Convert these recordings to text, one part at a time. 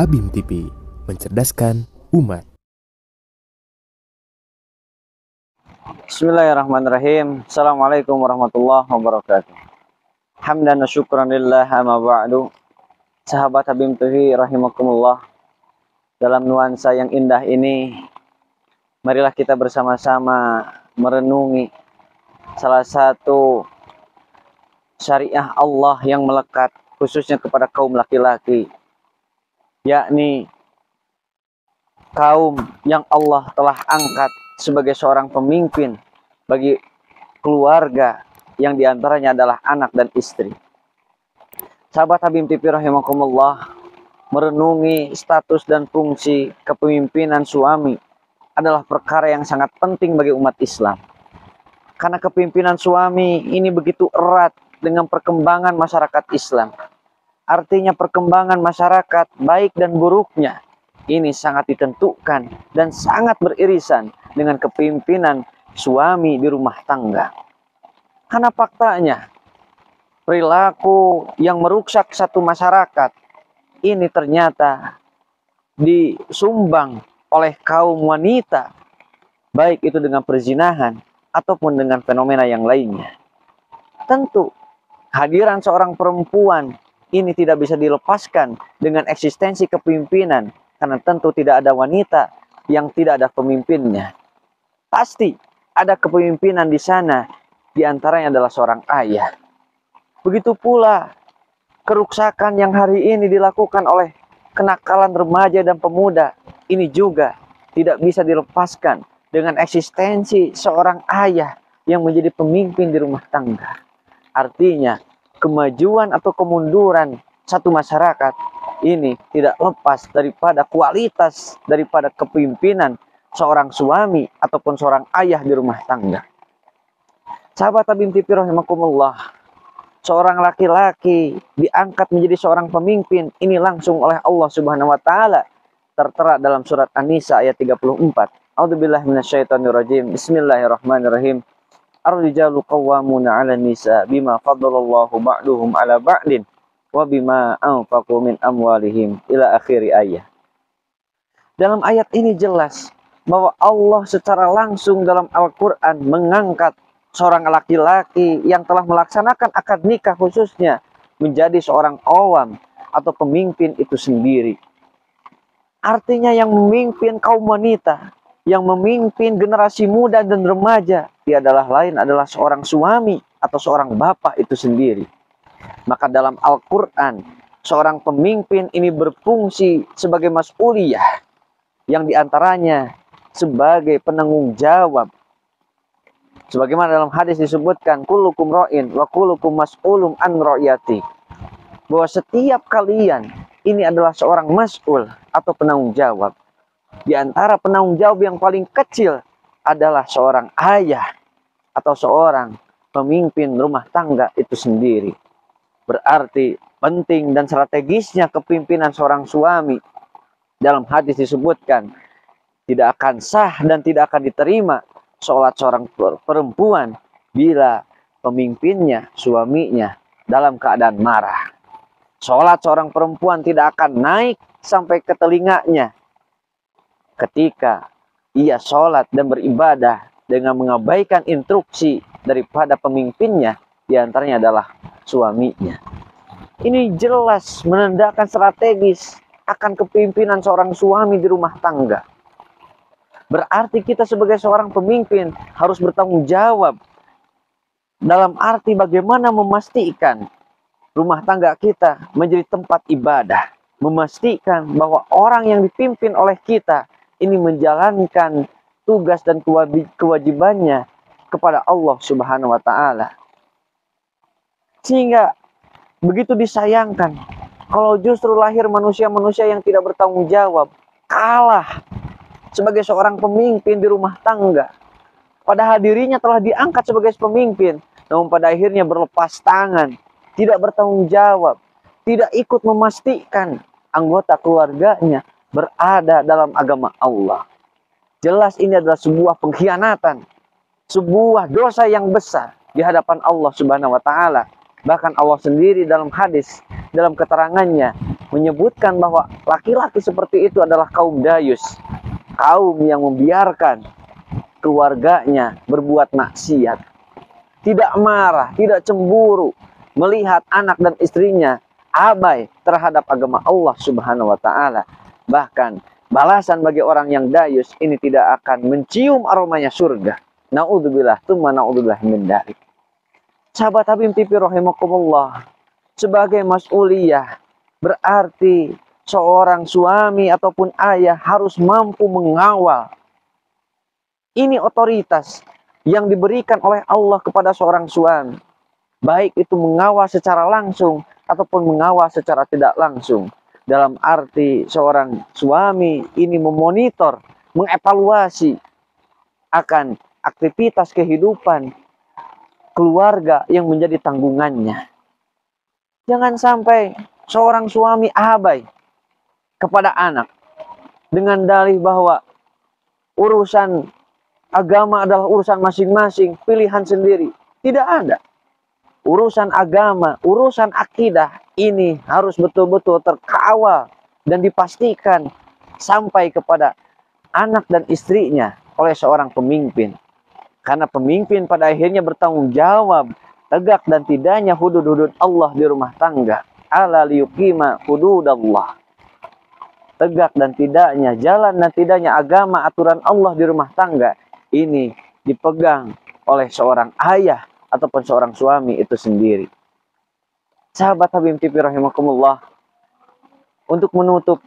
Habim TV, mencerdaskan umat. Bismillahirrahmanirrahim. Assalamualaikum warahmatullahi wabarakatuh. Hamdan wa syukran lillah amma ba'du. Sahabat Habim TV rahimakumullah. Dalam nuansa yang indah ini, marilah kita bersama-sama merenungi salah satu syariah Allah yang melekat khususnya kepada kaum laki-laki, yakni kaum yang Allah telah angkat sebagai seorang pemimpin bagi keluarga yang diantaranya adalah anak dan istri. Sahabat Habim TV rahimakumullah, merenungi status dan fungsi kepemimpinan suami adalah perkara yang sangat penting bagi umat Islam. Karena kepemimpinan suami ini begitu erat dengan perkembangan masyarakat Islam. Artinya perkembangan masyarakat baik dan buruknya ini sangat ditentukan dan sangat beririsan dengan kepemimpinan suami di rumah tangga. Karena faktanya perilaku yang merusak satu masyarakat ini ternyata disumbang oleh kaum wanita, baik itu dengan perzinahan ataupun dengan fenomena yang lainnya. Tentu kehadiran seorang perempuan ini tidak bisa dilepaskan dengan eksistensi kepemimpinan, karena tentu tidak ada wanita yang tidak ada pemimpinnya. Pasti ada kepemimpinan di sana, di antaranya adalah seorang ayah. Begitu pula keruksakan yang hari ini dilakukan oleh kenakalan remaja dan pemuda, ini juga tidak bisa dilepaskan dengan eksistensi seorang ayah yang menjadi pemimpin di rumah tangga. Artinya kemajuan atau kemunduran satu masyarakat ini tidak lepas daripada kualitas daripada kepemimpinan seorang suami ataupun seorang ayah di rumah tangga. Sahabat Habim TV rahimakumullah, seorang laki-laki diangkat menjadi seorang pemimpin ini langsung oleh Allah Subhanahu wa taala, tertera dalam surat An-Nisa ayat 34. A'udzubillahi minasyaitonirrajim. Bismillahirrahmanirrahim. Ar-rijalu qawwamuna 'alan nisa bima faddalallahu ba'duhum 'ala ba'din wa bima anfaqu min amwalihim ila akhiri ayat. Dalam ayat ini jelas bahwa Allah secara langsung dalam Al-Qur'an mengangkat seorang laki-laki yang telah melaksanakan akad nikah khususnya menjadi seorang awam atau pemimpin itu sendiri. Artinya yang memimpin kaum wanita, yang memimpin generasi muda dan remaja, dia adalah lain adalah seorang suami atau seorang bapak itu sendiri. Maka dalam Al-Quran, seorang pemimpin ini berfungsi sebagai mas'uliyah, yang diantaranya sebagai penanggung jawab. Sebagaimana dalam hadis disebutkan, kullukum ra'in wa kullukum mas'ulum an ra'yati. Bahwa setiap kalian ini adalah seorang mas'ul atau penanggung jawab. Di antara penanggung jawab yang paling kecil adalah seorang ayah atau seorang pemimpin rumah tangga itu sendiri. Berarti penting dan strategisnya kepemimpinan seorang suami. Dalam hadis disebutkan, tidak akan sah dan tidak akan diterima sholat seorang perempuan bila pemimpinnya, suaminya dalam keadaan marah. Sholat seorang perempuan tidak akan naik sampai ke telinganya ketika ia sholat dan beribadah dengan mengabaikan instruksi daripada pemimpinnya, diantaranya adalah suaminya. Ini jelas menandakan strategis akan kepemimpinan seorang suami di rumah tangga. Berarti kita sebagai seorang pemimpin harus bertanggung jawab dalam arti bagaimana memastikan rumah tangga kita menjadi tempat ibadah. Memastikan bahwa orang yang dipimpin oleh kita ini menjalankan tugas dan kewajibannya kepada Allah Subhanahu wa taala. Sehingga begitu disayangkan kalau justru lahir manusia-manusia yang tidak bertanggung jawab, kalah sebagai seorang pemimpin di rumah tangga. Padahal dirinya telah diangkat sebagai pemimpin, namun pada akhirnya berlepas tangan, tidak bertanggung jawab, tidak ikut memastikan anggota keluarganya berada dalam agama Allah. Jelas ini adalah sebuah pengkhianatan, sebuah dosa yang besar di hadapan Allah Subhanahu wa taala. Bahkan Allah sendiri dalam hadis, dalam keterangannya, menyebutkan bahwa laki-laki seperti itu adalah kaum dayus, kaum yang membiarkan keluarganya berbuat maksiat, tidak marah, tidak cemburu melihat anak dan istrinya abai terhadap agama Allah Subhanahu wa taala. Bahkan balasan bagi orang yang dayus ini tidak akan mencium aromanya surga. Naudzubillah, tsumma naudzubillah min dzalik. Sahabat Habib TV rahimakumullah, sebagai mas'uliyah berarti seorang suami ataupun ayah harus mampu mengawal. Ini otoritas yang diberikan oleh Allah kepada seorang suami. Baik itu mengawal secara langsung ataupun mengawal secara tidak langsung. Dalam arti seorang suami ini memonitor, mengevaluasi akan aktivitas kehidupan keluarga yang menjadi tanggungannya. Jangan sampai seorang suami abai kepada anak dengan dalih bahwa urusan agama adalah urusan masing-masing, pilihan sendiri. Tidak ada. Urusan agama, urusan akidah ini harus betul-betul terkawal dan dipastikan sampai kepada anak dan istrinya oleh seorang pemimpin. Karena pemimpin pada akhirnya bertanggung jawab tegak dan tidaknya hudud-hudud Allah di rumah tangga. Ala liyuqima hududallah. Tegak dan tidaknya, jalan dan tidaknya agama aturan Allah di rumah tangga ini dipegang oleh seorang ayah ataupun seorang suami itu sendiri. Sahabat Habib TV rahimakumullah, untuk menutup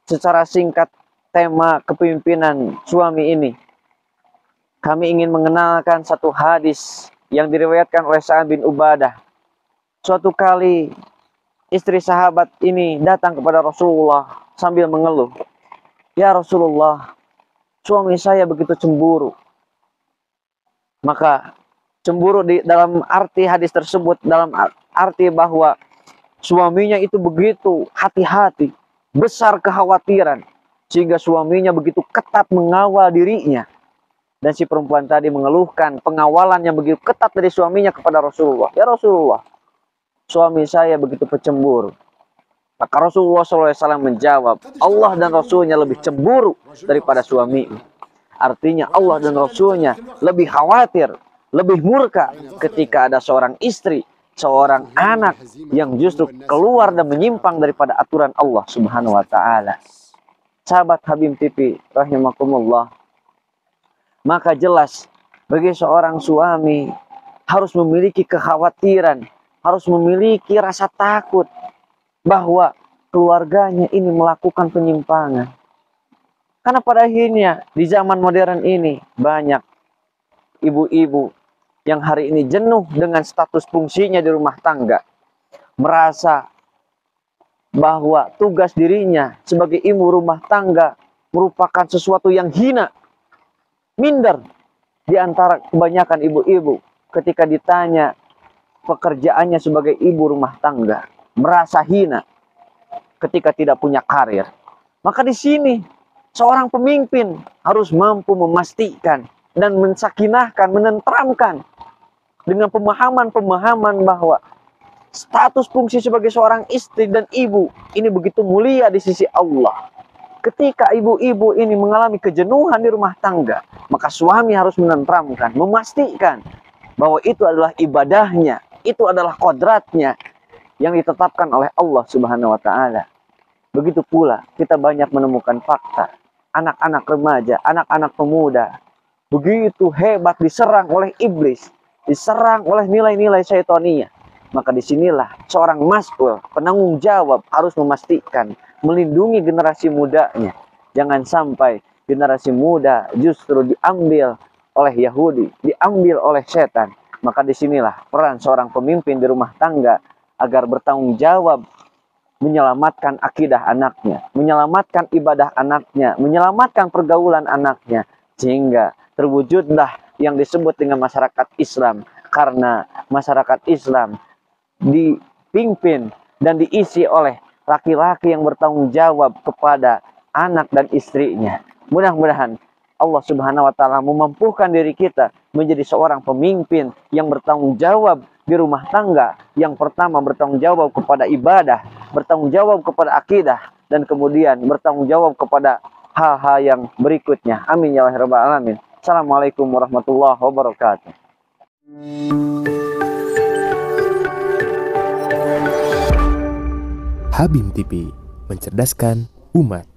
secara singkat tema kepemimpinan suami ini, kami ingin mengenalkan satu hadis yang diriwayatkan oleh Sa'ad bin Ubadah. Suatu kali istri sahabat ini datang kepada Rasulullah sambil mengeluh. Ya Rasulullah, suami saya begitu cemburu. Maka cemburu dalam arti hadis tersebut, dalam arti bahwa suaminya itu begitu hati-hati, besar kekhawatiran, sehingga suaminya begitu ketat mengawal dirinya. Dan si perempuan tadi mengeluhkan pengawalan yang begitu ketat dari suaminya kepada Rasulullah. Ya Rasulullah, suami saya begitu pecemburu. Maka Rasulullah SAW menjawab, Allah dan Rasulnya lebih cemburu daripada suami. Artinya Allah dan Rasulnya lebih khawatir, lebih murka ketika ada seorang istri, seorang anak yang justru keluar dan menyimpang daripada aturan Allah Subhanahu wa taala. Sahabat Habib TV rahimakumullah, maka jelas bagi seorang suami harus memiliki kekhawatiran, harus memiliki rasa takut bahwa keluarganya ini melakukan penyimpangan. Karena pada akhirnya di zaman modern ini banyak ibu-ibu yang hari ini jenuh dengan status fungsinya di rumah tangga, merasa bahwa tugas dirinya sebagai ibu rumah tangga merupakan sesuatu yang hina, minder. Di antara kebanyakan ibu-ibu ketika ditanya pekerjaannya sebagai ibu rumah tangga, merasa hina ketika tidak punya karir. Maka di sini seorang pemimpin harus mampu memastikan dan mensakinahkan, menenteramkan dengan pemahaman-pemahaman bahwa status fungsi sebagai seorang istri dan ibu ini begitu mulia di sisi Allah. Ketika ibu-ibu ini mengalami kejenuhan di rumah tangga, maka suami harus menenteramkan, memastikan bahwa itu adalah ibadahnya, itu adalah kodratnya yang ditetapkan oleh Allah Subhanahu wa taala. Begitu pula kita banyak menemukan fakta anak-anak remaja, anak-anak pemuda begitu hebat diserang oleh iblis, diserang oleh nilai-nilai syaitonia. Maka disinilah seorang mas'ul, penanggung jawab harus memastikan melindungi generasi mudanya. Jangan sampai generasi muda justru diambil oleh Yahudi, diambil oleh setan. Maka disinilah peran seorang pemimpin di rumah tangga agar bertanggung jawab menyelamatkan akidah anaknya, menyelamatkan ibadah anaknya, menyelamatkan pergaulan anaknya, sehingga terwujudlah yang disebut dengan masyarakat Islam. Karena masyarakat Islam dipimpin dan diisi oleh laki-laki yang bertanggung jawab kepada anak dan istrinya. Mudah-mudahan Allah Subhanahu wa taala memampukan diri kita menjadi seorang pemimpin yang bertanggung jawab di rumah tangga. Yang pertama bertanggung jawab kepada ibadah, bertanggung jawab kepada akidah, dan kemudian bertanggung jawab kepada hal-hal yang berikutnya. Amin ya rabbal alamin. Assalamualaikum warahmatullahi wabarakatuh. Habim TV, mencerdaskan umat.